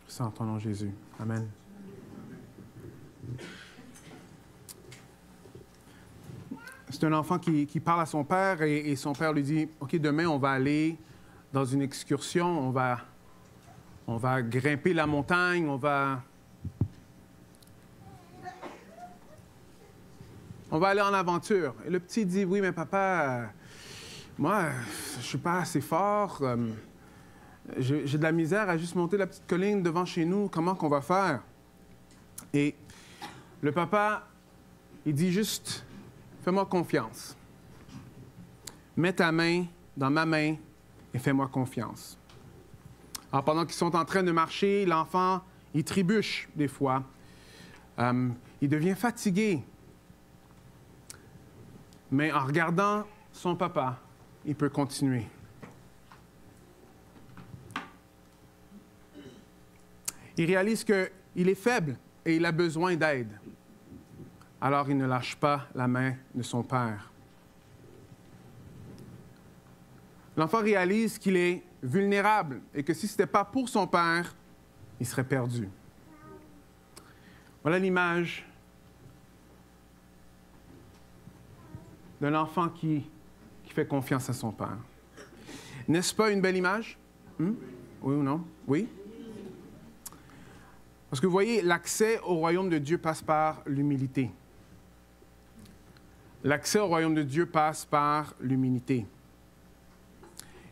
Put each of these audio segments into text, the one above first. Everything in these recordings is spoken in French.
C'est en ton nom, Jésus. Amen. C'est un enfant qui parle à son père et son père lui dit, « OK, demain, on va aller dans une excursion, on va grimper la montagne, on va aller en aventure. » Et le petit dit, « Oui, mais papa, moi, je ne suis pas assez fort. J'ai de la misère à juste monter la petite colline devant chez nous. Comment qu'on va faire? » Et le papa, il dit juste, « Fais-moi confiance. Mets ta main dans ma main et fais-moi confiance. » Alors, pendant qu'ils sont en train de marcher, l'enfant, il trébuche des fois. Il devient fatigué. Mais en regardant son papa, il peut continuer. Il réalise qu'il est faible et il a besoin d'aide. Alors il ne lâche pas la main de son père. L'enfant réalise qu'il est vulnérable et que si ce n'était pas pour son père, il serait perdu. Voilà l'image d'un enfant qui fait confiance à son père. N'est-ce pas une belle image? Oui ou non? Oui? Parce que vous voyez, l'accès au royaume de Dieu passe par l'humilité. L'accès au royaume de Dieu passe par l'humilité.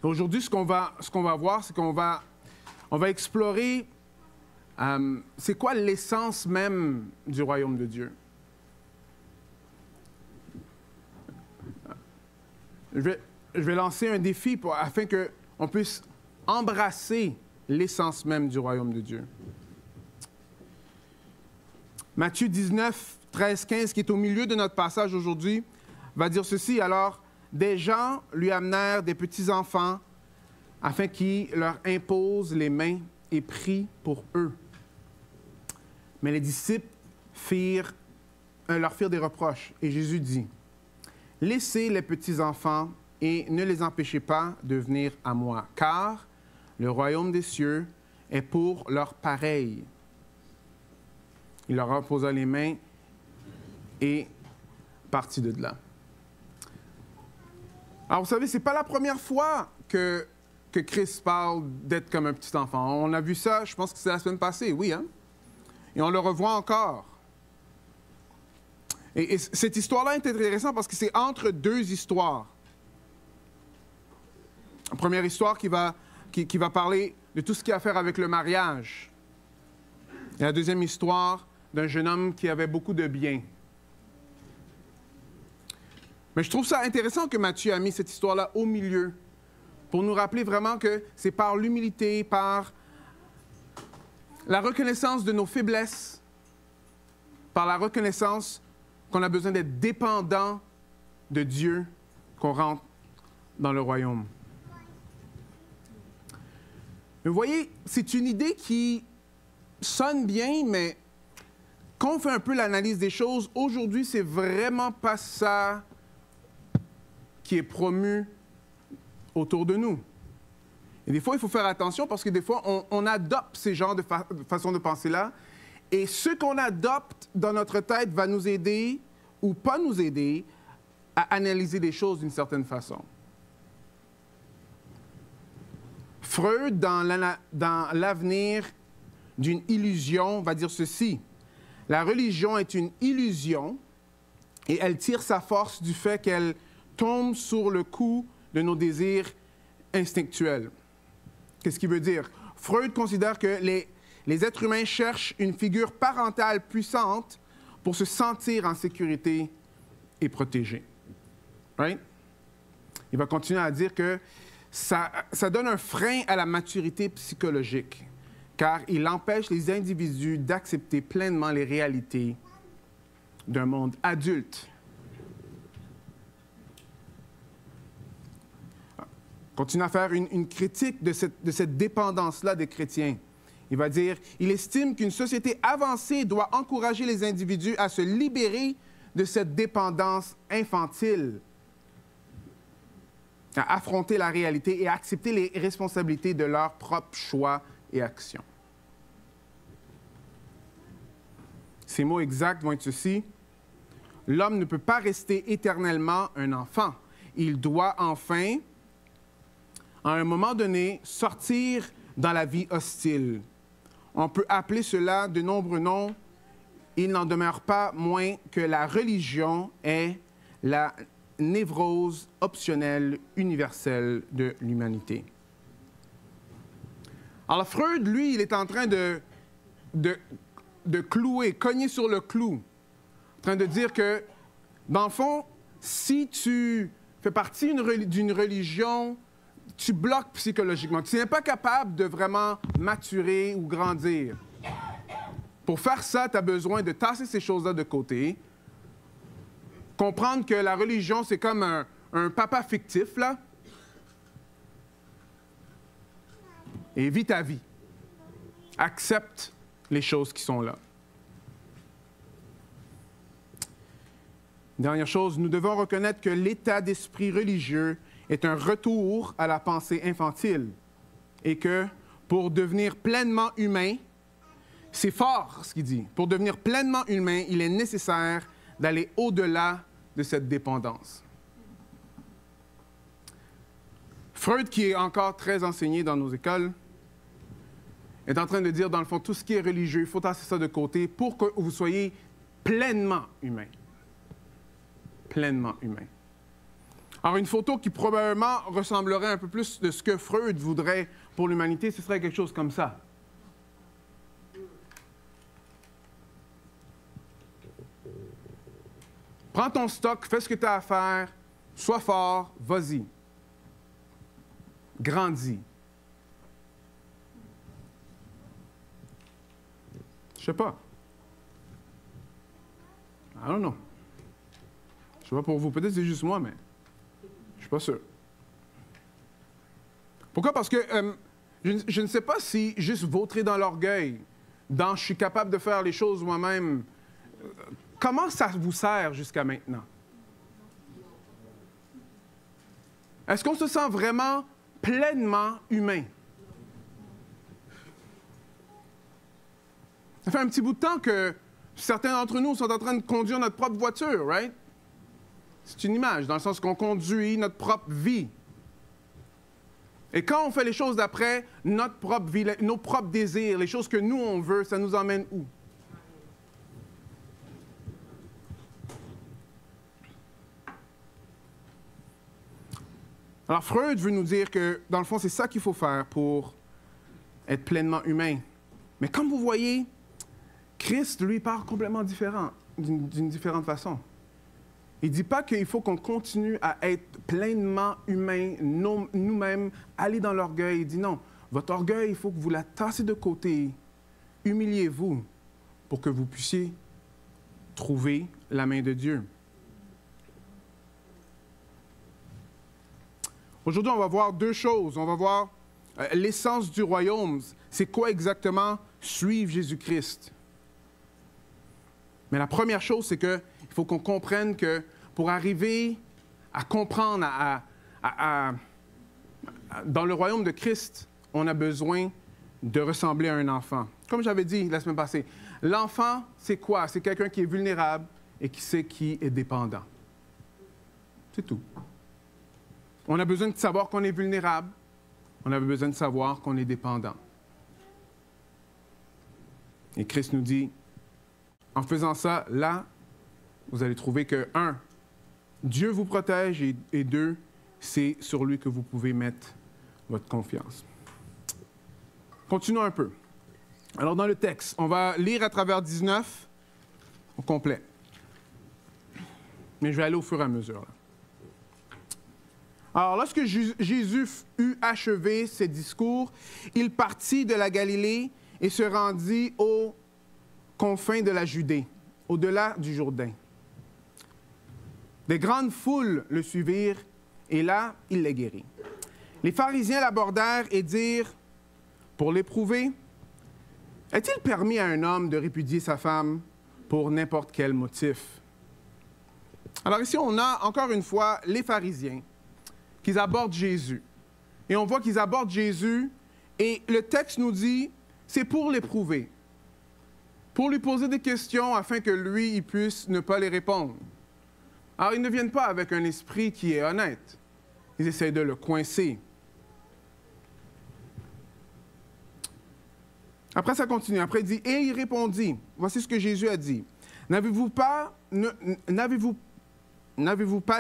Aujourd'hui, ce qu'on va voir, c'est qu'on va explorer c'est quoi l'essence même du royaume de Dieu. Je vais lancer un défi afin qu'on puisse embrasser l'essence même du royaume de Dieu. Matthieu 19, 13, 15, qui est au milieu de notre passage aujourd'hui, va dire ceci. « Alors, des gens lui amenèrent des petits-enfants afin qu'il leur impose les mains et prie pour eux. Mais les disciples leur firent des reproches. Et Jésus dit, « Laissez les petits-enfants et ne les empêchez pas de venir à moi, car le royaume des cieux est pour leurs pareils. » Il leur imposa les mains et partit de là. Alors, vous savez, ce n'est pas la première fois que Christ parle d'être comme un petit enfant. On a vu ça, je pense que c'est la semaine passée, oui, hein? Et on le revoit encore. Et cette histoire-là est intéressante parce que c'est entre deux histoires. La première histoire qui va parler de tout ce qui a à faire avec le mariage. Et la deuxième histoire d'un jeune homme qui avait beaucoup de biens. Mais je trouve ça intéressant que Matthieu a mis cette histoire-là au milieu pour nous rappeler vraiment que c'est par l'humilité, par la reconnaissance de nos faiblesses, par la reconnaissance qu'on a besoin d'être dépendant de Dieu qu'on rentre dans le royaume. Mais vous voyez, c'est une idée qui sonne bien, mais quand on fait un peu l'analyse des choses, aujourd'hui, c'est vraiment pas ça qui est promu autour de nous. Et des fois, il faut faire attention parce que des fois, on adopte ces genres de façon de penser-là. Et ce qu'on adopte dans notre tête va nous aider ou pas nous aider à analyser les choses d'une certaine façon. Freud, dans l'avenir d'une illusion, va dire ceci. La religion est une illusion et elle tire sa force du fait qu'elle tombe sur le coup de nos désirs instinctuels. Qu'est-ce qu'il veut dire? Freud considère que les êtres humains cherchent une figure parentale puissante pour se sentir en sécurité et protégés. Right? Il va continuer à dire que ça donne un frein à la maturité psychologique, car il empêche les individus d'accepter pleinement les réalités d'un monde adulte. Continue à faire une critique de cette dépendance-là des chrétiens. Il va dire, il estime qu'une société avancée doit encourager les individus à se libérer de cette dépendance infantile, à affronter la réalité et à accepter les responsabilités de leurs propres choix et actions. Ces mots exacts vont être ceci. L'homme ne peut pas rester éternellement un enfant. Il doit enfin, à un moment donné, sortir dans la vie hostile. On peut appeler cela de nombreux noms. Il n'en demeure pas moins que la religion est la névrose optionnelle universelle de l'humanité. Alors Freud, lui, il est en train de clouer, cogner sur le clou, en train de dire que, dans le fond, si tu fais partie d'une religion, tu bloques psychologiquement. Tu n'es pas capable de vraiment maturer ou grandir. Pour faire ça, tu as besoin de tasser ces choses-là de côté, comprendre que la religion, c'est comme un papa fictif, là, et vis ta vie. Accepte les choses qui sont là. Dernière chose, nous devons reconnaître que l'état d'esprit religieux est un retour à la pensée infantile et que pour devenir pleinement humain, c'est fort ce qu'il dit, pour devenir pleinement humain, il est nécessaire d'aller au-delà de cette dépendance. Freud, qui est encore très enseigné dans nos écoles, est en train de dire, dans le fond, tout ce qui est religieux, il faut tasser ça de côté pour que vous soyez pleinement humain. Pleinement humain. Alors, une photo qui probablement ressemblerait un peu plus de ce que Freud voudrait pour l'humanité, ce serait quelque chose comme ça. Prends ton stock, fais ce que tu as à faire, sois fort, vas-y. Grandis. Je sais pas. I don't know. Je sais pas pour vous. Peut-être que c'est juste moi, mais je suis pas sûr. Pourquoi? Parce que je ne sais pas si juste vautrer dans l'orgueil, dans « je suis capable de faire les choses moi-même », comment ça vous sert jusqu'à maintenant? Est-ce qu'on se sent vraiment pleinement humain? Ça fait un petit bout de temps que certains d'entre nous sont en train de conduire notre propre voiture, right? C'est une image, dans le sens qu'on conduit notre propre vie. Et quand on fait les choses d'après notre propre vie, nos propres désirs, les choses que nous, on veut, ça nous emmène où? Alors, Freud veut nous dire que, dans le fond, c'est ça qu'il faut faire pour être pleinement humain. Mais comme vous voyez, Christ, lui, part complètement différent, d'une différente façon. Il ne dit pas qu'il faut qu'on continue à être pleinement humain, nous-mêmes, aller dans l'orgueil. Il dit non, votre orgueil, il faut que vous la tassez de côté. Humiliez-vous pour que vous puissiez trouver la main de Dieu. Aujourd'hui, on va voir deux choses. On va voir l'essence du royaume. C'est quoi exactement suivre Jésus-Christ? Mais la première chose, c'est qu'il faut qu'on comprenne que pour arriver à comprendre, dans le royaume de Christ, on a besoin de ressembler à un enfant. Comme j'avais dit la semaine passée, l'enfant, c'est quoi? C'est quelqu'un qui est vulnérable et qui sait qui est dépendant. C'est tout. On a besoin de savoir qu'on est vulnérable. On a besoin de savoir qu'on est dépendant. Et Christ nous dit, en faisant ça, là, vous allez trouver que, un, Dieu vous protège et deux, c'est sur lui que vous pouvez mettre votre confiance. Continuons un peu. Alors, dans le texte, on va lire à travers 19 au complet. Mais je vais aller au fur et à mesure, là. Alors, lorsque Jésus eut achevé ses discours, il partit de la Galilée et se rendit aux confins de la Judée, au-delà du Jourdain. Des grandes foules le suivirent, et là, il les guérit. Les pharisiens l'abordèrent et dirent, pour l'éprouver, « Est-il permis à un homme de répudier sa femme pour n'importe quel motif? » Alors ici, on a encore une fois les pharisiens qui abordent Jésus. Et on voit qu'ils abordent Jésus, et le texte nous dit, c'est pour l'éprouver. pour lui poser des questions afin que lui, il puisse ne pas les répondre. Alors, ils ne viennent pas avec un esprit qui est honnête. Ils essayent de le coincer. Après, ça continue. Après, il dit, et il répondit, voici ce que Jésus a dit. N'avez-vous pas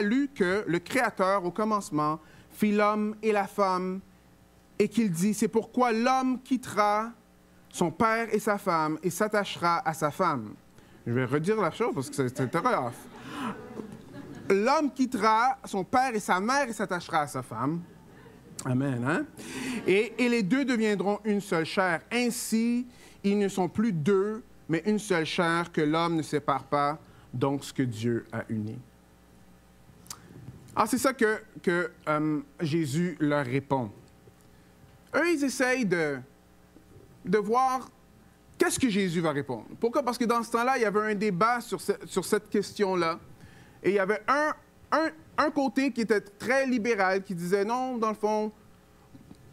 lu que le Créateur, au commencement, fit l'homme et la femme, et qu'il dit, c'est pourquoi l'homme quittera son père et sa femme et s'attachera à sa femme. Je vais redire la chose parce que c'est très rough. L'homme quittera son père et sa mère et s'attachera à sa femme. Amen, hein? Et les deux deviendront une seule chair. Ainsi, ils ne sont plus deux, mais une seule chair que l'homme ne sépare pas, donc ce que Dieu a uni. Alors, c'est ça que Jésus leur répond. Eux, ils essayent de voir qu'est-ce que Jésus va répondre. Pourquoi? Parce que dans ce temps-là, il y avait un débat sur cette question-là. Et il y avait un côté qui était très libéral, qui disait non, dans le fond,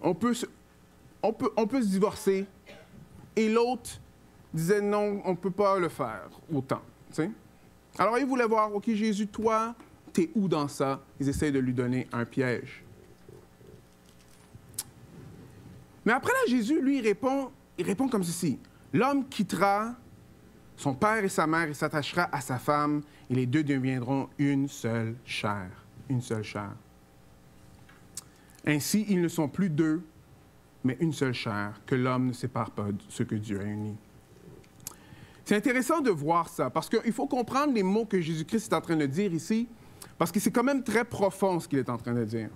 on peut se divorcer. Et l'autre disait non, on ne peut pas le faire autant. Tu sais? Alors, ils voulaient voir, OK, Jésus, toi, t'es où dans ça? Ils essayent de lui donner un piège. Mais après là, Jésus, lui, il répond comme ceci. L'homme quittera son père et sa mère et s'attachera à sa femme, et les deux deviendront une seule chair. Une seule chair. Ainsi, ils ne sont plus deux, mais une seule chair, que l'homme ne sépare pas de ce que Dieu a uni. C'est intéressant de voir ça, parce qu'il faut comprendre les mots que Jésus-Christ est en train de dire ici, parce que c'est quand même très profond ce qu'il est en train de dire.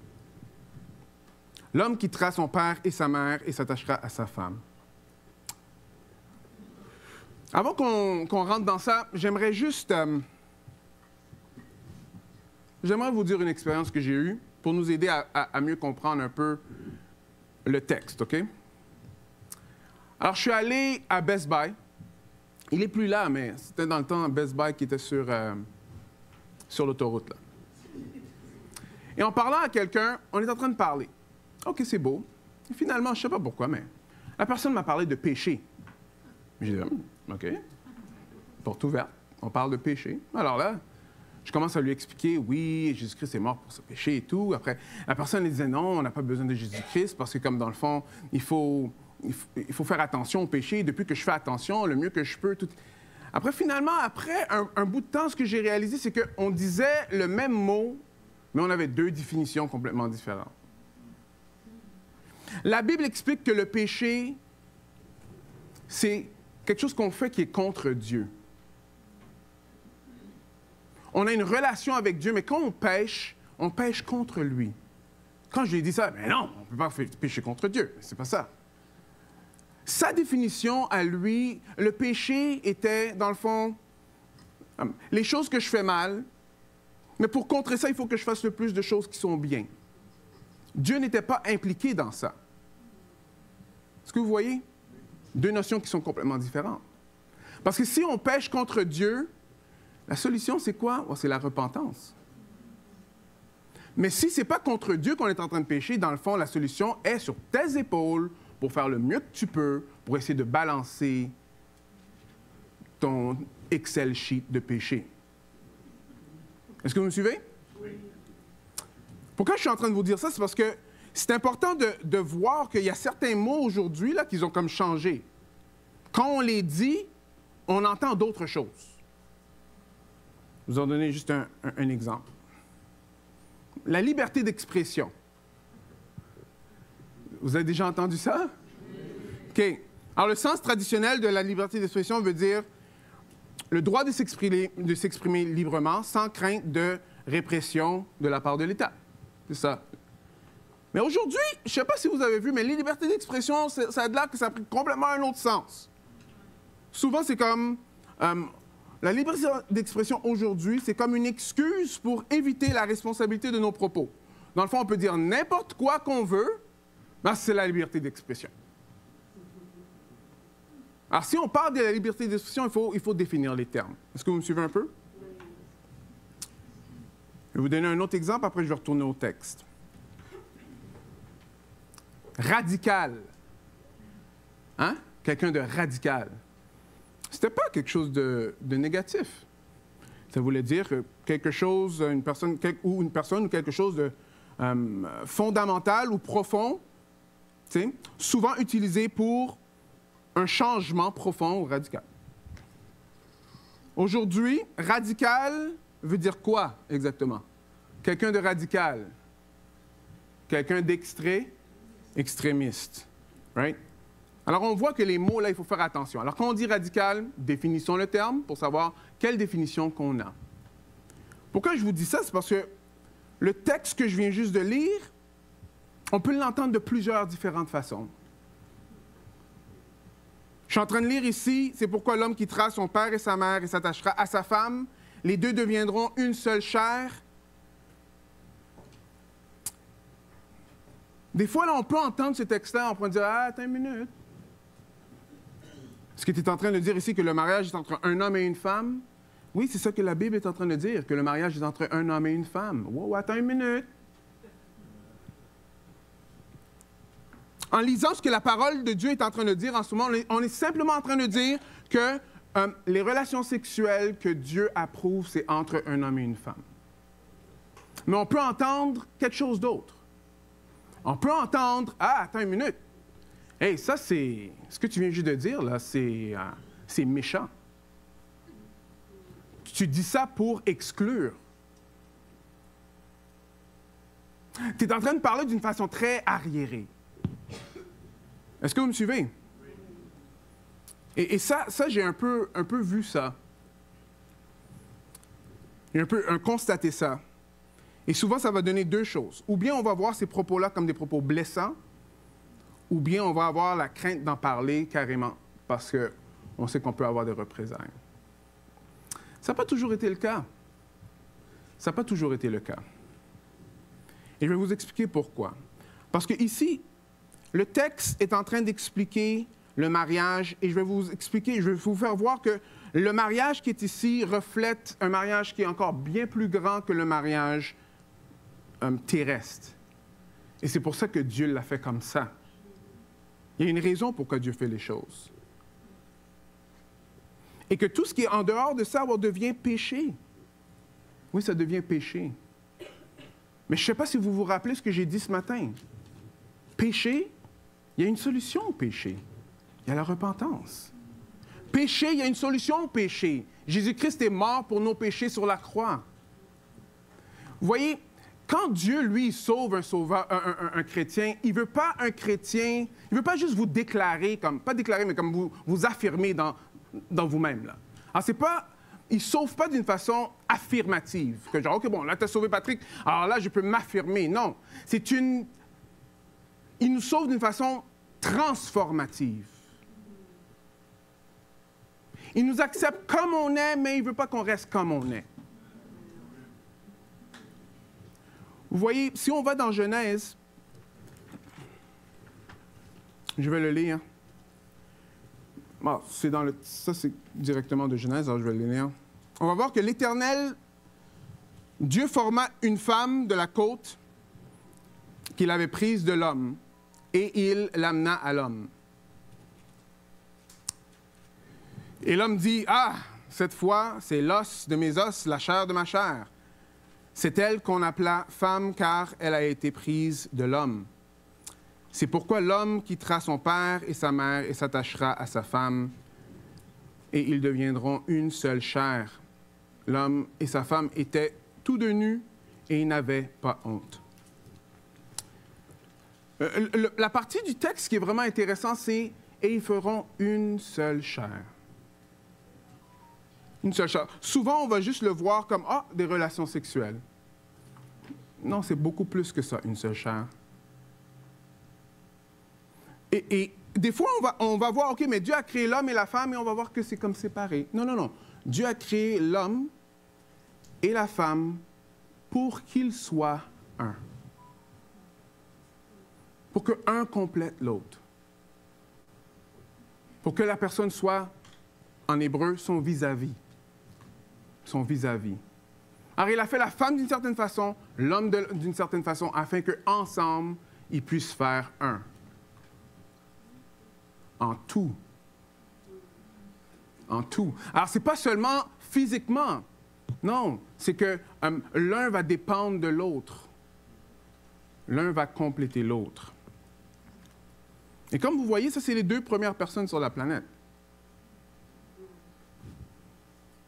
L'homme quittera son père et sa mère et s'attachera à sa femme. Avant qu'on rentre dans ça, j'aimerais juste... j'aimerais vous dire une expérience que j'ai eue pour nous aider à mieux comprendre un peu le texte, OK? Alors, je suis allé à Best Buy. Il n'est plus là, mais c'était dans le temps Best Buy qui était sur l'autoroute, là. Et en parlant à quelqu'un, on est en train de parler. OK, c'est beau. Et finalement, je ne sais pas pourquoi, mais la personne m'a parlé de péché. J'ai dit, OK, porte ouverte, on parle de péché. Alors là, je commence à lui expliquer, oui, Jésus-Christ est mort pour ce péché et tout. Après, la personne elle disait, non, on n'a pas besoin de Jésus-Christ parce que comme dans le fond, il faut faire attention au péché. Depuis que je fais attention, le mieux que je peux. Tout... Après, finalement, après un bout de temps, ce que j'ai réalisé, c'est qu'on disait le même mot, mais on avait deux définitions complètement différentes. La Bible explique que le péché, c'est quelque chose qu'on fait qui est contre Dieu. On a une relation avec Dieu, mais quand on pêche contre lui. Quand je lui ai dit ça, mais non, on ne peut pas pécher contre Dieu. C'est pas ça. Sa définition à lui, le péché était, dans le fond, les choses que je fais mal, mais pour contrer ça, il faut que je fasse le plus de choses qui sont bien. Dieu n'était pas impliqué dans ça. Est-ce que vous voyez? Deux notions qui sont complètement différentes. Parce que si on pêche contre Dieu, la solution, c'est quoi? Oh, c'est la repentance. Mais si ce n'est pas contre Dieu qu'on est en train de pécher, dans le fond, la solution est sur tes épaules pour faire le mieux que tu peux pour essayer de balancer ton Excel sheet de péché. Est-ce que vous me suivez? Oui. Pourquoi je suis en train de vous dire ça? C'est parce que c'est important de voir qu'il y a certains mots aujourd'hui là qu'ils ont comme changé. Quand on les dit, on entend d'autres choses. Je vais vous en donner juste un exemple. La liberté d'expression. Vous avez déjà entendu ça? OK. Alors, le sens traditionnel de la liberté d'expression veut dire le droit de s'exprimer librement sans crainte de répression de la part de l'État. C'est ça. Mais aujourd'hui, je ne sais pas si vous avez vu, mais les libertés d'expression, ça a l'air que ça a pris complètement un autre sens. Souvent, c'est comme... la liberté d'expression aujourd'hui, c'est comme une excuse pour éviter la responsabilité de nos propos. Dans le fond, on peut dire n'importe quoi qu'on veut, mais c'est la liberté d'expression. Alors, si on parle de la liberté d'expression, il faut définir les termes. Est-ce que vous me suivez un peu? Je vais vous donner un autre exemple, après je vais retourner au texte. Radical. Hein? Quelqu'un de radical. c'était pas quelque chose de négatif. Ça voulait dire que quelque chose, une personne ou quelque chose de fondamental ou profond, souvent utilisé pour un changement profond ou radical. Aujourd'hui, radical veut dire quoi exactement? Quelqu'un de radical. Quelqu'un extrémiste. Right? Alors, on voit que les mots, là, il faut faire attention. Alors, quand on dit radical, définissons le terme pour savoir quelle définition qu'on a. Pourquoi je vous dis ça? C'est parce que le texte que je viens juste de lire, on peut l'entendre de plusieurs différentes façons. Je suis en train de lire ici, c'est pourquoi l'homme quittera son père et sa mère et s'attachera à sa femme. Les deux deviendront une seule chair. Des fois, là, on peut entendre ce texte-là, on peut dire « Ah, attends une minute. » Est-ce que tu es en train de dire ici que le mariage est entre un homme et une femme? Oui, c'est ça que la Bible est en train de dire, que le mariage est entre un homme et une femme. Wow, attends une minute. En lisant ce que la parole de Dieu est en train de dire en ce moment, on est simplement en train de dire que les relations sexuelles que Dieu approuve, c'est entre un homme et une femme. Mais on peut entendre quelque chose d'autre. On peut entendre « Ah, attends une minute. Hey, ça, c'est... Ce que tu viens juste de dire, là, c'est méchant. Tu dis ça pour exclure. Tu es en train de parler d'une façon très arriérée. Est-ce que vous me suivez? Et ça j'ai un peu vu ça. J'ai un peu constaté ça. Et souvent, ça va donner deux choses. Ou bien on va voir ces propos-là comme des propos blessants, ou bien on va avoir la crainte d'en parler carrément, parce qu'on sait qu'on peut avoir des représailles. Ça n'a pas toujours été le cas. Ça n'a pas toujours été le cas. Et je vais vous expliquer pourquoi. Parce que ici, le texte est en train d'expliquer le mariage, et je vais vous expliquer, je vais vous faire voir que le mariage qui est ici reflète un mariage qui est encore bien plus grand que le mariage terrestre. Et c'est pour ça que Dieu l'a fait comme ça. Il y a une raison pourquoi Dieu fait les choses. Et que tout ce qui est en dehors de ça devient péché. Oui, ça devient péché. Mais je ne sais pas si vous vous rappelez ce que j'ai dit ce matin. Péché, il y a une solution au péché. Il y a la repentance. Péché, il y a une solution au péché. Jésus-Christ est mort pour nos péchés sur la croix. Vous voyez, quand Dieu, lui, sauve un chrétien, il ne veut pas un chrétien, il ne veut pas juste vous déclarer, pas déclarer, mais comme vous affirmer dans vous-même. Là. Alors, c'est pas, il ne sauve pas d'une façon affirmative, que genre, OK, bon, là, tu as sauvé Patrick, alors là, je peux m'affirmer. Non, il nous sauve d'une façon transformative. Il nous accepte comme on est, mais il ne veut pas qu'on reste comme on est. Vous voyez, si on va dans Genèse, je vais le lire. Bon, ça, c'est directement de Genèse, alors je vais le lire. On va voir que l'Éternel, Dieu forma une femme de la côte qu'il avait prise de l'homme, et il l'amena à l'homme. Et l'homme dit, « Ah, cette fois, c'est l'os de mes os, la chair de ma chair. C'est elle qu'on appela femme, car elle a été prise de l'homme. C'est pourquoi l'homme quittera son père et sa mère et s'attachera à sa femme, et ils deviendront une seule chair. L'homme et sa femme étaient tous deux nus, et ils n'avaient pas honte. » La partie du texte qui est vraiment intéressante, c'est « et ils feront une seule chair ». Une seule chair. Souvent, on va juste le voir comme « ah, des relations sexuelles ». Non, c'est beaucoup plus que ça, une seule chair. Et des fois, on va voir « OK, mais Dieu a créé l'homme et la femme et on va voir que c'est comme séparé ». Non, non, non. Dieu a créé l'homme et la femme pour qu'ils soient un. Pour que un complète l'autre. Pour que la personne soit, en hébreu, son vis-à-vis. Son vis-à-vis. Alors, il a fait la femme d'une certaine façon, l'homme d'une certaine façon, afin qu'ensemble, ils puissent faire un. En tout. en tout. Alors, ce n'est pas seulement physiquement. Non, c'est que l'un va dépendre de l'autre. L'un va compléter l'autre. Et comme vous voyez, ça, c'est les deux premières personnes sur la planète.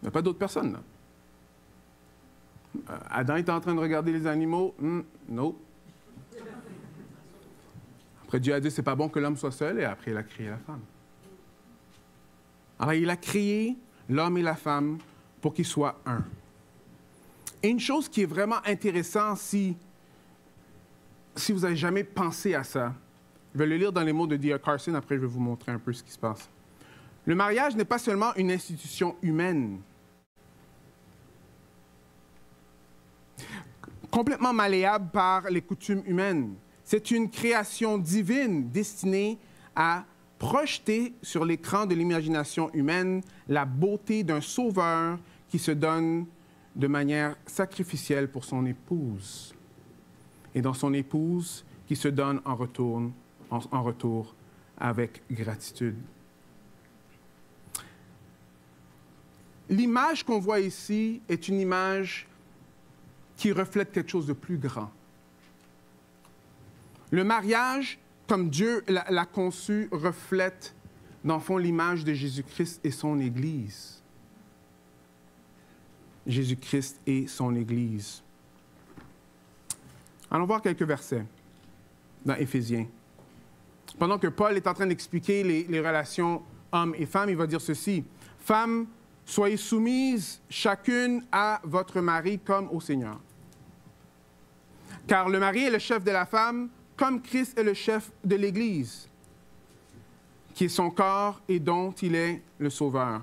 Il n'y a pas d'autres personnes, là. Adam était en train de regarder les animaux. Non. Après, Dieu a dit, c'est pas bon que l'homme soit seul, et après, il a créé la femme. Alors, il a créé l'homme et la femme pour qu'ils soient un. Et une chose qui est vraiment intéressante, si vous n'avez jamais pensé à ça, je vais le lire dans les mots de D.A. Carson, après je vais vous montrer un peu ce qui se passe. Le mariage n'est pas seulement une institution humaine, complètement malléable par les coutumes humaines. C'est une création divine destinée à projeter sur l'écran de l'imagination humaine la beauté d'un sauveur qui se donne de manière sacrificielle pour son épouse. Et dans son épouse qui se donne en retour avec gratitude. L'image qu'on voit ici est une image qui reflète quelque chose de plus grand. Le mariage, comme Dieu l'a conçu, reflète, dans le fond, l'image de Jésus-Christ et son Église. Jésus-Christ et son Église. Allons voir quelques versets dans Éphésiens. Pendant que Paul est en train d'expliquer les relations hommes et femmes, il va dire ceci. « Femmes, soyez soumises chacune à votre mari comme au Seigneur. Car le mari est le chef de la femme, comme Christ est le chef de l'Église, qui est son corps et dont il est le sauveur.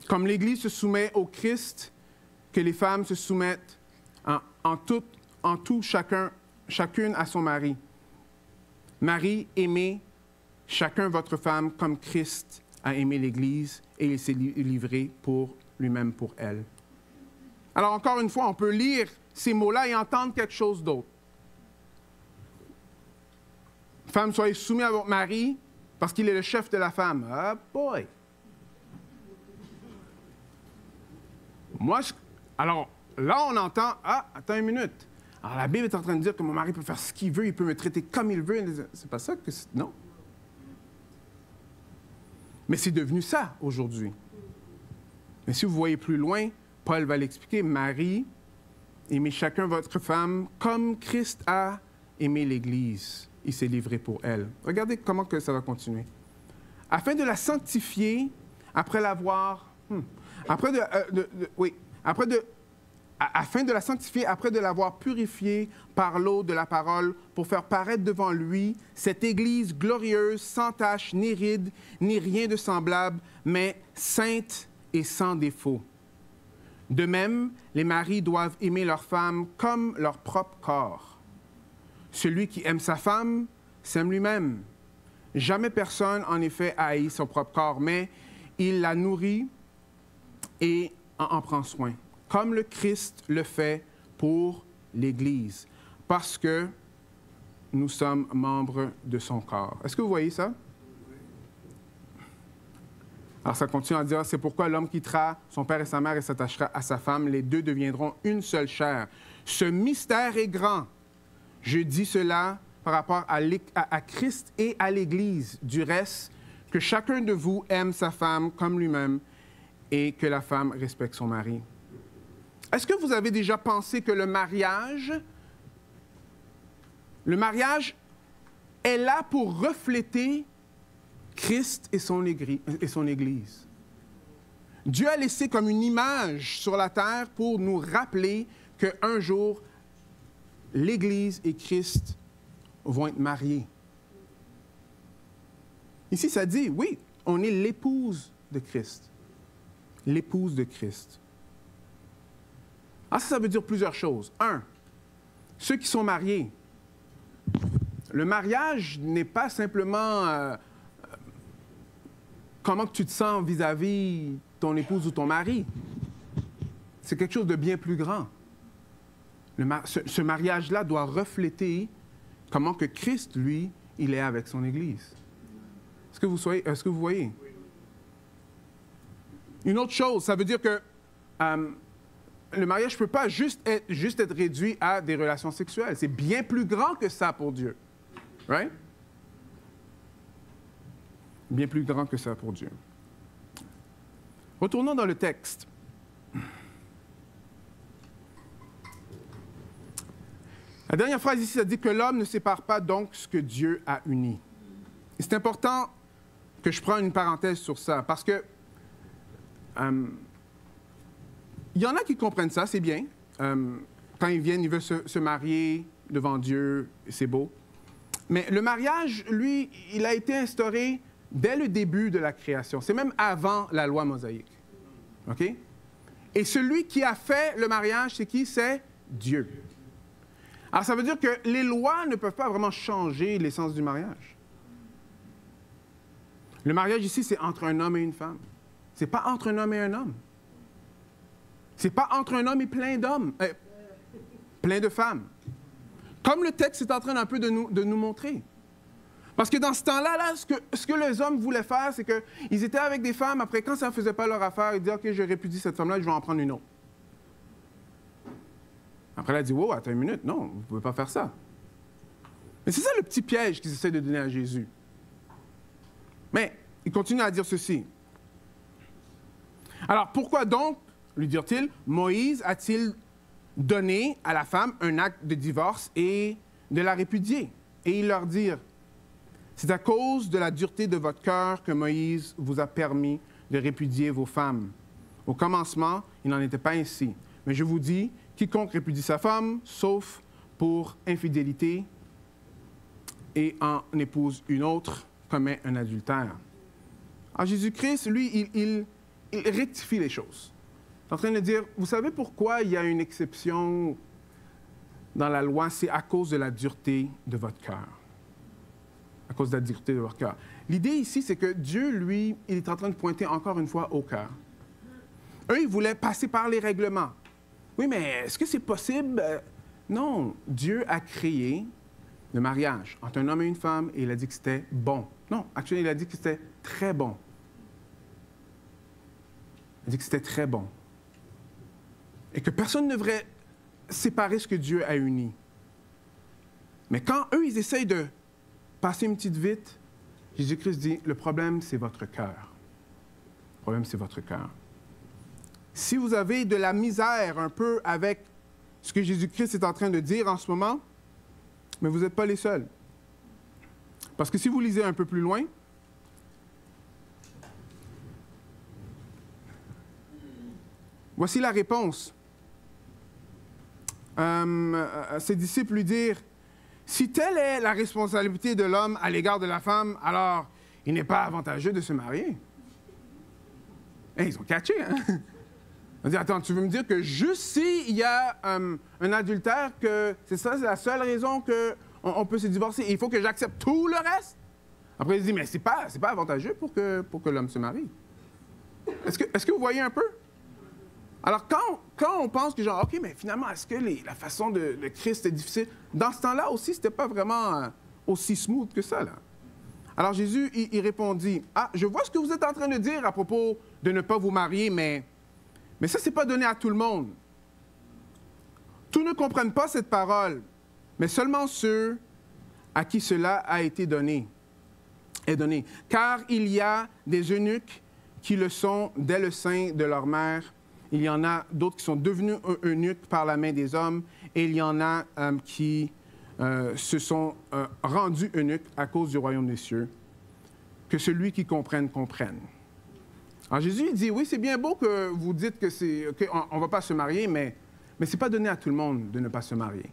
Comme l'Église se soumet au Christ, que les femmes se soumettent en tout chacune à son mari. Marie, aimez chacun votre femme comme Christ a aimé l'Église et il s'est livré pour lui-même pour elle. » Alors encore une fois, on peut lire ces mots-là et entendre quelque chose d'autre. Femmes, soyez soumis à votre mari parce qu'il est le chef de la femme. Ah, boy! Alors, là, on entend, attends une minute. Alors, la Bible est en train de dire que mon mari peut faire ce qu'il veut, il peut me traiter comme il veut. C'est pas ça que c'est... Non. Mais c'est devenu ça aujourd'hui. Mais si vous voyez plus loin, Paul va l'expliquer. Marie, aimez chacun votre femme comme Christ a aimé l'Église. Il s'est livré pour elle. Regardez comment que ça va continuer. Afin de la sanctifier, après l'avoir... afin de la sanctifier, après de l'avoir purifiée par l'eau de la parole, pour faire paraître devant lui cette Église glorieuse, sans tache, ni ride, ni rien de semblable, mais sainte et sans défaut. De même, les maris doivent aimer leurs femmes comme leur propre corps. Celui qui aime sa femme s'aime lui-même. Jamais personne, en effet, haït son propre corps, mais il la nourrit et en prend soin, comme le Christ le fait pour l'Église, parce que nous sommes membres de son corps. Est-ce que vous voyez ça? Alors, ça continue à dire, c'est pourquoi l'homme quittera son père et sa mère et s'attachera à sa femme, les deux deviendront une seule chair. Ce mystère est grand. Je dis cela par rapport à Christ et à l'Église. Du reste, que chacun de vous aime sa femme comme lui-même et que la femme respecte son mari. Est-ce que vous avez déjà pensé que le mariage est là pour refléter Christ et son Église? Dieu a laissé comme une image sur la terre pour nous rappeler qu'un jour, l'Église et Christ vont être mariés. Ici, ça dit, oui, on est l'épouse de Christ. L'épouse de Christ. Alors ça veut dire plusieurs choses. Un, ceux qui sont mariés. Le mariage n'est pas simplement comment tu te sens vis-à-vis ton épouse ou ton mari. C'est quelque chose de bien plus grand. Ce mariage-là doit refléter comment que Christ, lui, il est avec son Église. Est-ce que vous voyez? Une autre chose, ça veut dire que le mariage ne peut pas juste être réduit à des relations sexuelles. C'est bien plus grand que ça pour Dieu. Right? Bien plus grand que ça pour Dieu. Retournons dans le texte. La dernière phrase ici, ça dit que l'homme ne sépare pas donc ce que Dieu a uni. Et c'est important que je prenne une parenthèse sur ça, parce que il y en a qui comprennent ça, c'est bien. Quand ils viennent, ils veulent se marier devant Dieu, c'est beau. Mais le mariage, lui, il a été instauré dès le début de la création. C'est même avant la loi mosaïque. OK? Et celui qui a fait le mariage, c'est qui? C'est Dieu. Alors, ça veut dire que les lois ne peuvent pas vraiment changer l'essence du mariage. Le mariage ici, c'est entre un homme et une femme. Ce n'est pas entre un homme et un homme. Ce n'est pas entre un homme et plein d'hommes, plein de femmes. Comme le texte est en train un peu de nous montrer. Parce que dans ce temps-là, ce que les hommes voulaient faire, c'est qu'ils étaient avec des femmes, après, quand ça ne faisait pas leur affaire, ils disaient, OK, je répudie cette femme-là, je vais en prendre une autre. Après, elle a dit, wow, attends une minute, non, vous ne pouvez pas faire ça. Mais c'est ça le petit piège qu'ils essaient de donner à Jésus. Mais il continue à dire ceci. Alors, pourquoi donc, lui dirent-ils, Moïse a-t-il donné à la femme un acte de divorce et de la répudier? Et ils leur dirent, c'est à cause de la dureté de votre cœur que Moïse vous a permis de répudier vos femmes. Au commencement, il n'en était pas ainsi. Mais je vous dis, quiconque répudie sa femme, sauf pour infidélité, et en épouse une autre, commet un adultère. Alors Jésus-Christ, lui, il rectifie les choses. Il est en train de dire, vous savez pourquoi il y a une exception dans la loi? C'est à cause de la dureté de votre cœur. À cause de la dureté de votre cœur. L'idée ici, c'est que Dieu, lui, il est en train de pointer encore une fois au cœur. Eux, ils voulaient passer par les règlements. Oui, mais est-ce que c'est possible? Non, Dieu a créé le mariage entre un homme et une femme et il a dit que c'était bon. Non, actuellement, il a dit que c'était très bon. Il a dit que c'était très bon. Et que personne ne devrait séparer ce que Dieu a uni. Mais quand eux, ils essayent de passer une petite vite, Jésus-Christ dit, le problème, c'est votre cœur. Le problème, c'est votre cœur. Si vous avez de la misère un peu avec ce que Jésus-Christ est en train de dire en ce moment, mais vous n'êtes pas les seuls. Parce que si vous lisez un peu plus loin, voici la réponse. Ses disciples lui dirent, si telle est la responsabilité de l'homme à l'égard de la femme, alors il n'est pas avantageux de se marier. Hey, ils ont catché, hein? On dit, attends, tu veux me dire que juste s'il y a un adultère, que c'est la seule raison qu'on peut se divorcer, il faut que j'accepte tout le reste? Après, il dit, mais c'est pas avantageux pour que l'homme se marie. Est-ce que vous voyez un peu? Alors, quand on pense que, genre, OK, mais finalement, est-ce que la façon de Christ est difficile? Dans ce temps-là aussi, c'était pas vraiment aussi smooth que ça, là. Alors, Jésus, il répondit, « Ah, je vois ce que vous êtes en train de dire à propos de ne pas vous marier, mais ça, c'est pas donné à tout le monde. Tous ne comprennent pas cette parole, mais seulement ceux à qui cela a été donné, est donné. Car il y a des eunuques qui le sont dès le sein de leur mère. Il y en a d'autres qui sont devenus eunuques par la main des hommes, et il y en a qui se sont rendus eunuques à cause du royaume des cieux. Que celui qui comprenne, comprenne. » Alors Jésus il dit, oui, c'est bien beau que vous dites qu'on ne va pas se marier, mais ce n'est pas donné à tout le monde de ne pas se marier.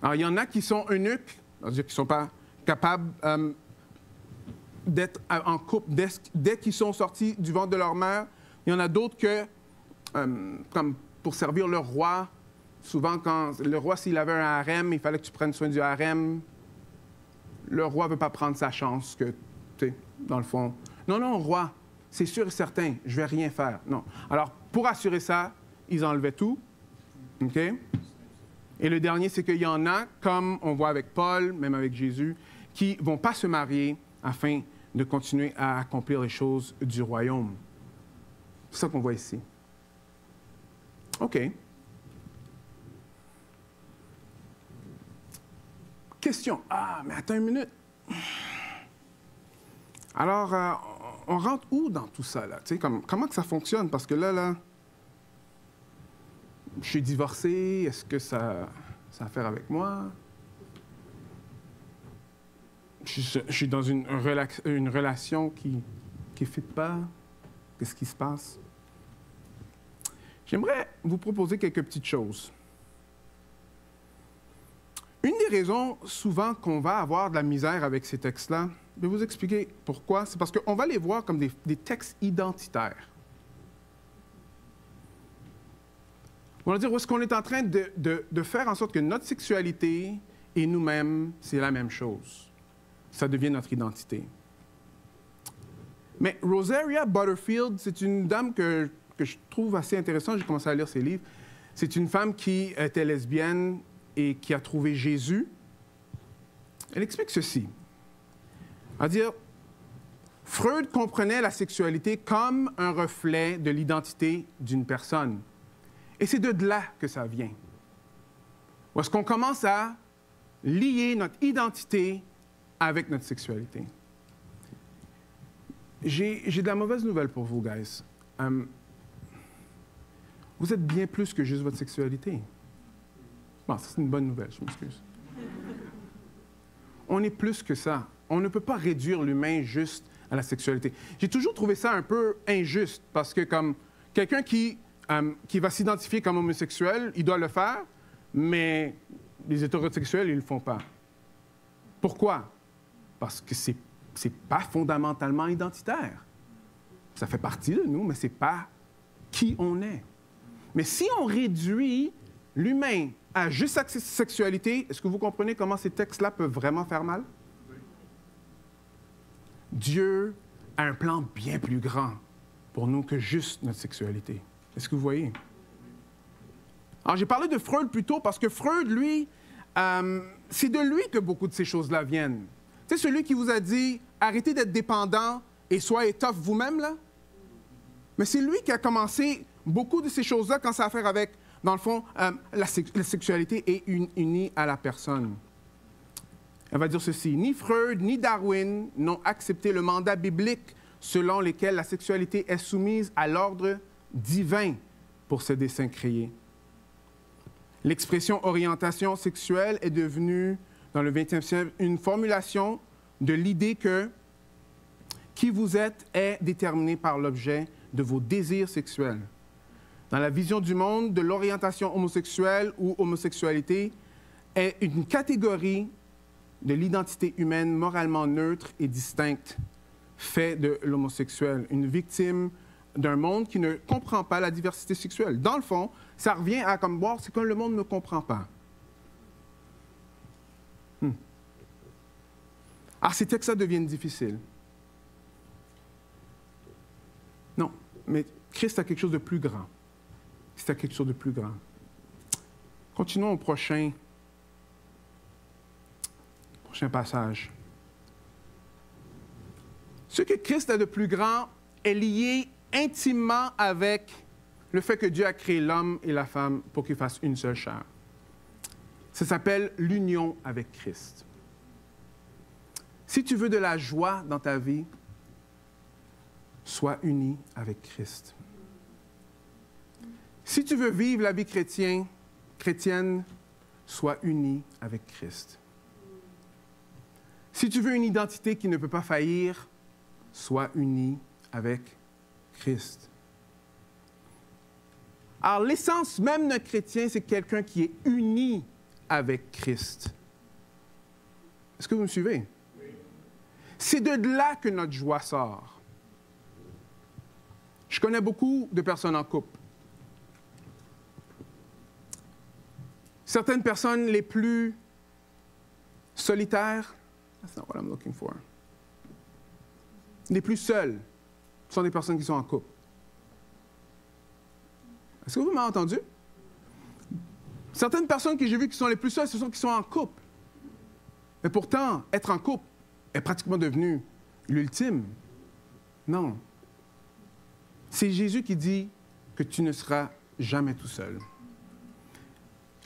Alors il y en a qui sont eunuques, c'est-à-dire qui ne sont pas capables d'être en couple dès qu'ils sont sortis du ventre de leur mère. Il y en a d'autres que, comme pour servir le roi, souvent quand le roi, s'il avait un harem, il fallait que tu prennes soin du harem. Le roi ne veut pas prendre sa chance que, tu sais, dans le fond. Non, roi. C'est sûr et certain, je ne vais rien faire. Non. Alors, pour assurer ça, ils enlevaient tout. OK? Et le dernier, c'est qu'il y en a, comme on voit avec Paul, même avec Jésus, qui ne vont pas se marier afin de continuer à accomplir les choses du royaume. C'est ça qu'on voit ici. OK. Question. Ah, mais attends une minute. Alors, on rentre où dans tout ça, là? Tu sais, comment que ça fonctionne? Parce que là, je suis divorcé. Est-ce que ça a à faire avec moi? Je suis dans une relation qui ne fit pas. Qu'est-ce qui se passe? J'aimerais vous proposer quelques petites choses. Une des raisons souvent qu'on va avoir de la misère avec ces textes-là, je vais vous expliquer pourquoi. C'est parce qu'on va les voir comme des textes identitaires. On va dire où est-ce qu'on est en train de faire en sorte que notre sexualité et nous-mêmes, c'est la même chose. Ça devient notre identité. Mais Rosaria Butterfield, c'est une dame que je trouve assez intéressante. J'ai commencé à lire ses livres. C'est une femme qui était lesbienne et qui a trouvé Jésus. Elle explique ceci. Elle va dire, Freud comprenait la sexualité comme un reflet de l'identité d'une personne. Et c'est de là que ça vient. Où est-ce qu'on commence à lier notre identité avec notre sexualité. J'ai de la mauvaise nouvelle pour vous, guys. Vous êtes bien plus que juste votre sexualité. Bon, ça, c'est une bonne nouvelle, je m'excuse. On est plus que ça. On ne peut pas réduire l'humain juste à la sexualité. J'ai toujours trouvé ça un peu injuste, parce que comme quelqu'un qui va s'identifier comme homosexuel, il doit le faire, mais les hétérosexuels, ils ne le font pas. Pourquoi? Parce que c'est pas fondamentalement identitaire. Ça fait partie de nous, mais c'est pas qui on est. Mais si on réduit l'humain à juste sa sexualité, est-ce que vous comprenez comment ces textes-là peuvent vraiment faire mal? Oui. Dieu a un plan bien plus grand pour nous que juste notre sexualité. Est-ce que vous voyez? Alors, j'ai parlé de Freud plus tôt parce que Freud, lui, c'est de lui que beaucoup de ces choses-là viennent. C'est celui qui vous a dit « Arrêtez d'être dépendant et soyez tough vous-même », là. Mais c'est lui qui a commencé beaucoup de ces choses-là quand ça a à faire avec, dans le fond, la sexualité est unie à la personne. Elle va dire ceci, « Ni Freud ni Darwin n'ont accepté le mandat biblique selon lequel la sexualité est soumise à l'ordre divin pour ce dessein créé. L'expression orientation sexuelle est devenue, dans le 20e siècle, une formulation de l'idée que qui vous êtes est déterminé par l'objet de vos désirs sexuels. Dans la vision du monde, de l'orientation homosexuelle ou homosexualité est une catégorie de l'identité humaine moralement neutre et distincte, fait de l'homosexuel, une victime d'un monde qui ne comprend pas la diversité sexuelle. Dans le fond, ça revient à comme voir, c'est quand le monde ne comprend pas. Alors, ces textes-là deviennent difficiles. Non, mais Christ a quelque chose de plus grand. Christ a quelque chose de plus grand. Continuons au prochain passage. Ce que Christ a de plus grand est lié intimement avec le fait que Dieu a créé l'homme et la femme pour qu'ils fassent une seule chair. Ça s'appelle l'union avec Christ. Si tu veux de la joie dans ta vie, sois uni avec Christ. Si tu veux vivre la vie chrétienne, sois uni avec Christ. Si tu veux une identité qui ne peut pas faillir, sois uni avec Christ. Alors, l'essence même d'un chrétien, c'est quelqu'un qui est uni avec Christ. Est-ce que vous me suivez? Oui. C'est de là que notre joie sort. Je connais beaucoup de personnes en couple. Certaines personnes les plus solitaires, that's not what I'm looking for. Les plus seules sont des personnes qui sont en couple. Est-ce que vous m'avez entendu? Certaines personnes que j'ai vues qui sont les plus seules, ce sont qui sont en couple. Mais pourtant, être en couple est pratiquement devenu l'ultime. Non. c'est Jésus qui dit que tu ne seras jamais tout seul.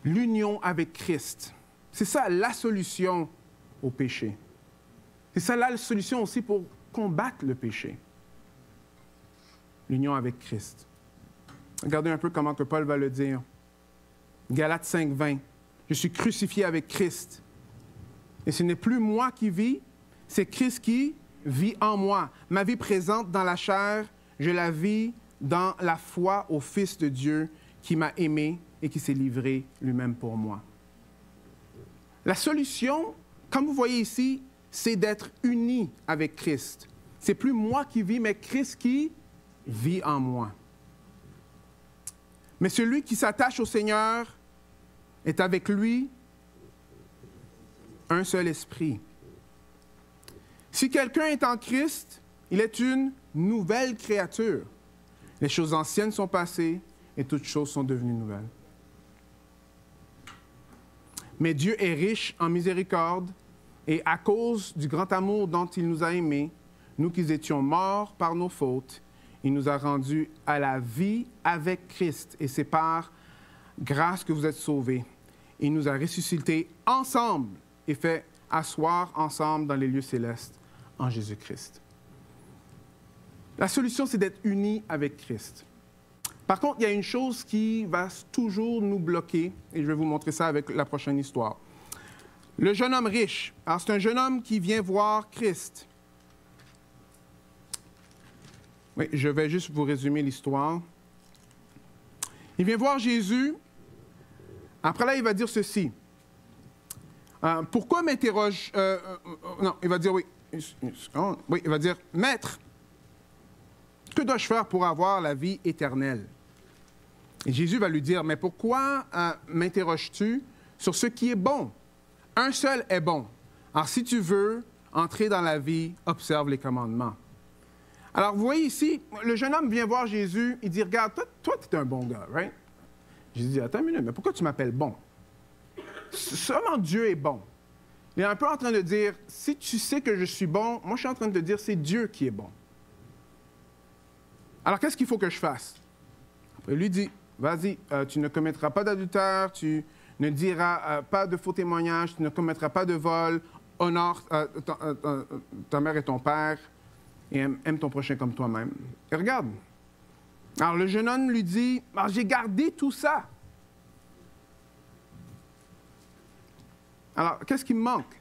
L'union avec Christ, c'est ça la solution au péché. C'est ça la solution aussi pour combattre le péché. L'union avec Christ. Regardez un peu comment que Paul va le dire. Galates 5, 20. Je suis crucifié avec Christ. Et ce n'est plus moi qui vis, c'est Christ qui vit en moi. Ma vie présente dans la chair, je la vis dans la foi au Fils de Dieu qui m'a aimé et qui s'est livré lui-même pour moi. La solution, comme vous voyez ici, c'est d'être uni avec Christ. C'est plus moi qui vis, mais Christ qui vit en moi. Mais celui qui s'attache au Seigneur est avec lui un seul esprit. Si quelqu'un est en Christ, il est une nouvelle créature. Les choses anciennes sont passées et toutes choses sont devenues nouvelles. Mais Dieu est riche en miséricorde et à cause du grand amour dont il nous a aimés, nous qui étions morts par nos fautes, il nous a rendus à la vie avec Christ. Et c'est par grâce que vous êtes sauvés. Il nous a ressuscités ensemble et fait asseoir ensemble dans les lieux célestes en Jésus-Christ. La solution, c'est d'être unis avec Christ. Par contre, il y a une chose qui va toujours nous bloquer, et je vais vous montrer ça avec la prochaine histoire. Le jeune homme riche. Alors, c'est un jeune homme qui vient voir Christ. Oui, je vais juste vous résumer l'histoire. Il vient voir Jésus. Après là, il va dire ceci. Pourquoi m'interroge... non, il va dire oui. Oui, il va dire, Maître, que dois-je faire pour avoir la vie éternelle? Et Jésus va lui dire, mais pourquoi m'interroges-tu sur ce qui est bon? Un seul est bon. Alors, si tu veux entrer dans la vie, observe les commandements. Alors, vous voyez ici, le jeune homme vient voir Jésus, il dit, regarde, toi tu es un bon gars, right? Jésus dit, attends une minute, mais pourquoi tu m'appelles bon? Seulement Dieu est bon. Il est un peu en train de dire, si tu sais que je suis bon, moi je suis en train de te dire, c'est Dieu qui est bon. Alors, qu'est-ce qu'il faut que je fasse? Après, il lui dit, vas-y, tu ne commettras pas d'adultère, tu ne diras pas de faux témoignages, tu ne commettras pas de vol, honore ta mère et ton père, et aime ton prochain comme toi-même. Et regarde. Alors, le jeune homme lui dit, j'ai gardé tout ça. Alors, qu'est-ce qui me manque?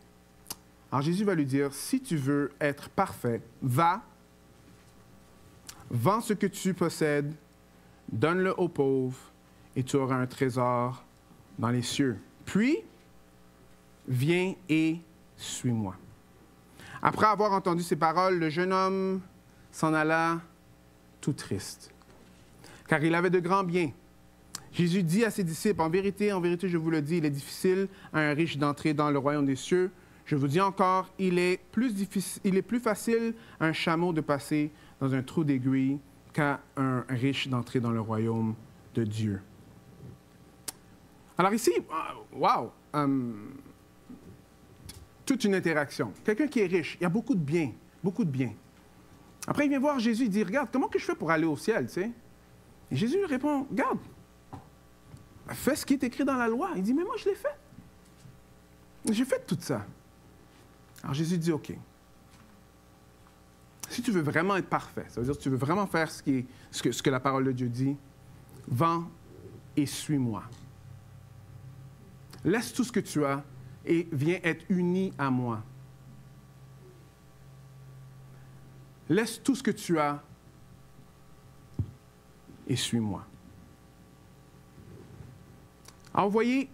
Alors, Jésus va lui dire, si tu veux être parfait, va, vends ce que tu possèdes, donne-le aux pauvres, et tu auras un trésor dans les cieux. Puis, viens et suis-moi. Après avoir entendu ces paroles, le jeune homme s'en alla tout triste, car il avait de grands biens. Jésus dit à ses disciples, en vérité, je vous le dis, il est difficile à un riche d'entrer dans le royaume des cieux. Je vous dis encore, il est plus facile à un chameau de passer dans un trou d'aiguille qu'à un riche d'entrer dans le royaume de Dieu. Alors ici, wow, toute une interaction. Quelqu'un qui est riche, il y a beaucoup de biens, beaucoup de biens. Après, il vient voir Jésus, il dit, regarde, comment que je fais pour aller au ciel, tu sais? Et Jésus lui répond, regarde, fais ce qui est écrit dans la loi. Il dit, mais moi, je l'ai fait. J'ai fait tout ça. Alors Jésus dit, OK. Si tu veux vraiment être parfait, ça veut dire que tu veux vraiment faire ce que la parole de Dieu dit, vends et suis-moi. Laisse tout ce que tu as et viens être uni à moi. Laisse tout ce que tu as et suis-moi. Alors, vous voyez,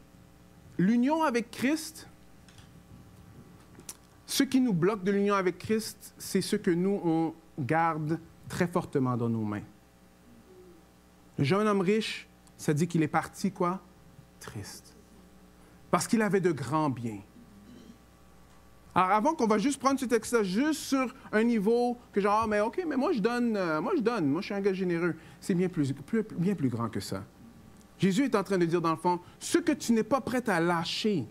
l'union avec Christ, ce qui nous bloque de l'union avec Christ, c'est ce que nous, on garde très fortement dans nos mains. Le jeune homme riche, ça dit qu'il est parti, quoi? Triste. Parce qu'il avait de grands biens. Alors, avant qu'on va juste prendre ce texte-là juste sur un niveau que genre, mais OK, mais moi je donne, moi je suis un gars généreux. C'est bien plus grand que ça. Jésus est en train de dire, dans le fond, ce que tu n'es pas prêt à lâcher,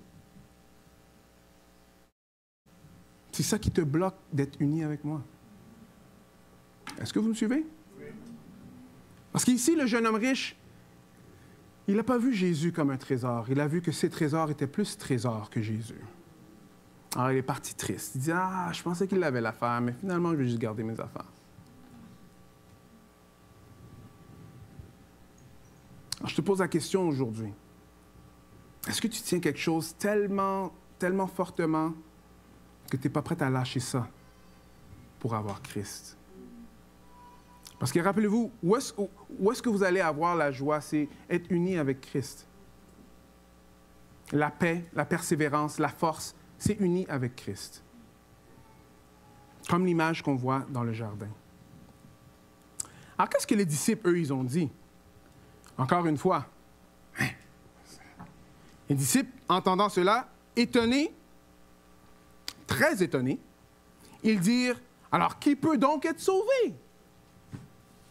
c'est ça qui te bloque d'être uni avec moi. Est-ce que vous me suivez? Oui. Parce qu'ici, le jeune homme riche, il n'a pas vu Jésus comme un trésor. Il a vu que ses trésors étaient plus trésors que Jésus. Alors, il est parti triste. Il dit, ah, je pensais qu'il avait l'affaire, mais finalement, je vais juste garder mes affaires. Alors, je te pose la question aujourd'hui. Est-ce que tu tiens quelque chose tellement, tellement fortement que tu n'es pas prêt à lâcher ça pour avoir Christ? Parce que rappelez-vous, où est-ce que vous allez avoir la joie? C'est être uni avec Christ. La paix, la persévérance, la force, c'est uni avec Christ. Comme l'image qu'on voit dans le jardin. Alors, qu'est-ce que les disciples, eux, ils ont dit? Encore une fois, les disciples, entendant cela, étonnés, très étonnés, ils dirent, alors qui peut donc être sauvé?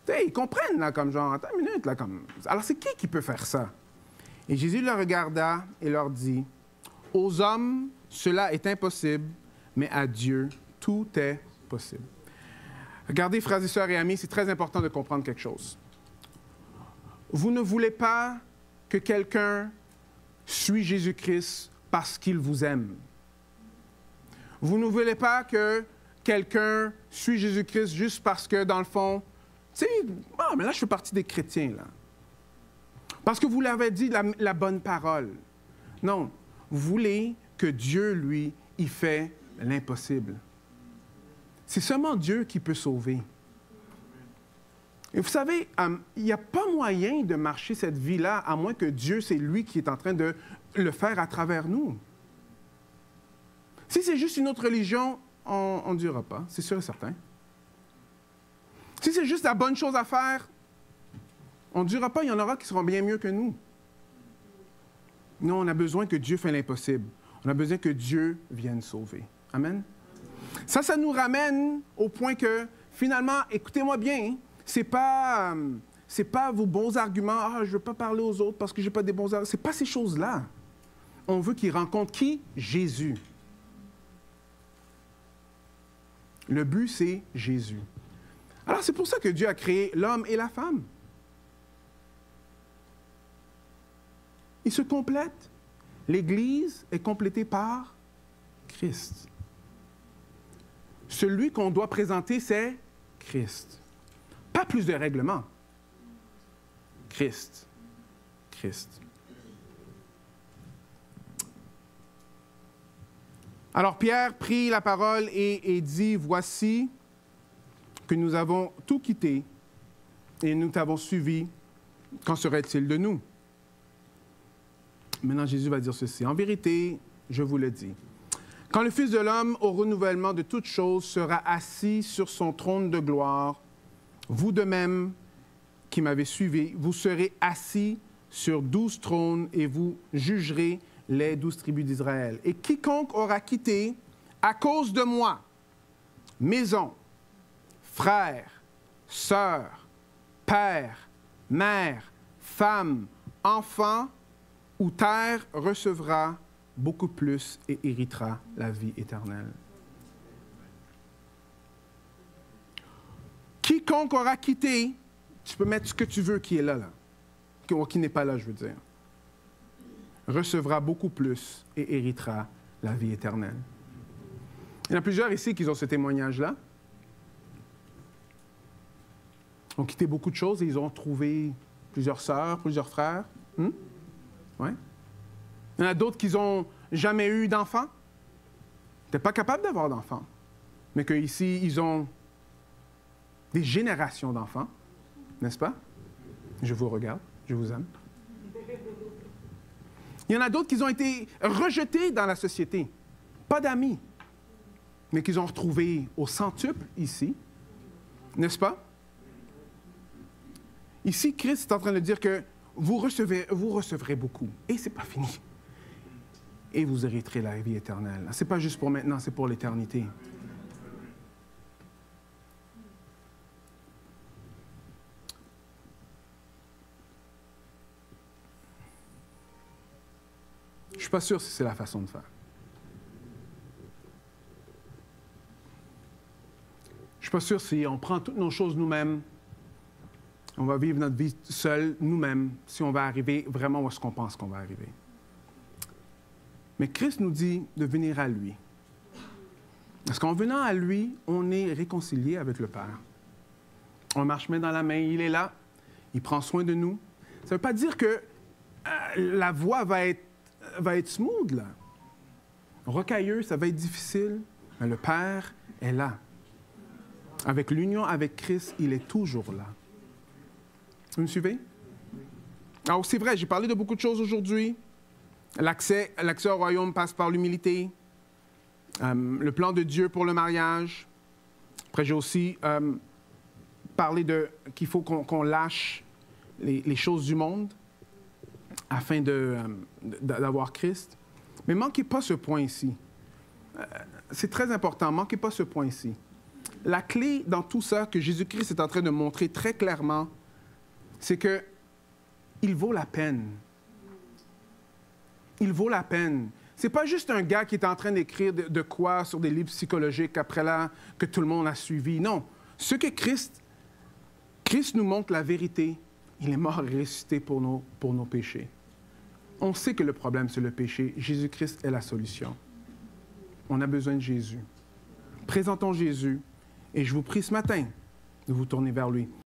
T'sais, ils comprennent, là, comme genre, attends une minute, là, comme... Alors, c'est qui peut faire ça? Et Jésus les regarda et leur dit, aux hommes, cela est impossible, mais à Dieu, tout est possible. Regardez, frères et sœurs et amis, c'est très important de comprendre quelque chose. Vous ne voulez pas que quelqu'un suit Jésus-Christ parce qu'il vous aime. Vous ne voulez pas que quelqu'un suit Jésus-Christ juste parce que, dans le fond, tu sais, ah, mais là, je fais partie des chrétiens, là. Parce que vous l'avez dit, la bonne parole. Non, vous voulez que Dieu, lui, il fait l'impossible. C'est seulement Dieu qui peut sauver. Et vous savez, il n'y a pas moyen de marcher cette vie-là, à moins que Dieu, c'est lui qui est en train de le faire à travers nous. Si c'est juste une autre religion, on ne dira pas, c'est sûr et certain. Si c'est juste la bonne chose à faire, on ne dira pas, il y en aura qui seront bien mieux que nous. Non, on a besoin que Dieu fasse l'impossible. On a besoin que Dieu vienne sauver. Amen? Ça nous ramène au point que, finalement, écoutez-moi bien, c'est pas vos bons arguments. Ah, je ne veux pas parler aux autres parce que je n'ai pas des bons arguments. Ce n'est pas ces choses-là. On veut qu'ils rencontrent qui? Jésus. Le but, c'est Jésus. Alors, c'est pour ça que Dieu a créé l'homme et la femme. Ils se complètent. L'Église est complétée par Christ. Celui qu'on doit présenter, c'est Christ. Pas plus de règlements. Christ. Christ. Alors Pierre prit la parole et dit, « Voici que nous avons tout quitté et nous t'avons suivi. Qu'en serait-il de nous? » Maintenant, Jésus va dire ceci. « En vérité, je vous le dis, quand le Fils de l'homme, au renouvellement de toutes choses, sera assis sur son trône de gloire, vous de même qui m'avez suivi, vous serez assis sur 12 trônes et vous jugerez les 12 tribus d'Israël. Et quiconque aura quitté, à cause de moi, maison, frères, sœurs, père, mère, femme, enfants ou terre recevra beaucoup plus et héritera la vie éternelle. Quiconque aura quitté, tu peux mettre ce que tu veux qui est là, qui n'est pas là, je veux dire, recevra beaucoup plus et héritera la vie éternelle. Il y en a plusieurs ici qui ont ce témoignage-là. Ils ont quitté beaucoup de choses et ils ont trouvé plusieurs sœurs, plusieurs frères. Ouais. Il y en a d'autres qui n'ont jamais eu d'enfants. Ils n'étaient pas capables d'avoir d'enfants. Mais qu'ici, ils ont des générations d'enfants. N'est-ce pas? Je vous regarde, je vous aime. Il y en a d'autres qui ont été rejetés dans la société. Pas d'amis. Mais qu'ils ont retrouvés au centuple ici. N'est-ce pas? Ici, Christ est en train de dire que vous recevrez beaucoup. Et ce n'est pas fini. Et vous hériterez la vie éternelle. Ce n'est pas juste pour maintenant, c'est pour l'éternité. Je ne suis pas sûr si c'est la façon de faire. Je ne suis pas sûr si on prend toutes nos choses nous-mêmes, On va vivre notre vie seul, nous-mêmes, si on va arriver vraiment où est-ce qu'on pense qu'on va arriver. Mais Christ nous dit de venir à lui. Parce qu'en venant à lui, on est réconcilié avec le Père. On marche main dans la main, il est là, il prend soin de nous. Ça ne veut pas dire que la voie va être smooth, là. Rocailleux, ça va être difficile, mais le Père est là. Avec l'union avec Christ, il est toujours là. Vous me suivez? Alors, c'est vrai, j'ai parlé de beaucoup de choses aujourd'hui. L'accès au royaume passe par l'humilité. Le plan de Dieu pour le mariage. Après, j'ai aussi parlé qu'il faut qu'on lâche les choses du monde afin d'avoir Christ. Mais ne manquez pas ce point ici. C'est très important, ne manquez pas ce point ici. La clé dans tout ça que Jésus-Christ est en train de montrer très clairement, c'est qu'il vaut la peine. Il vaut la peine. Ce n'est pas juste un gars qui est en train d'écrire de quoi sur des livres psychologiques après là que tout le monde a suivi. Non. Ce que Christ nous montre la vérité. Il est mort et ressuscité pour nos péchés. On sait que le problème, c'est le péché. Jésus-Christ est la solution. On a besoin de Jésus. Présentons Jésus et je vous prie ce matin de vous tourner vers lui.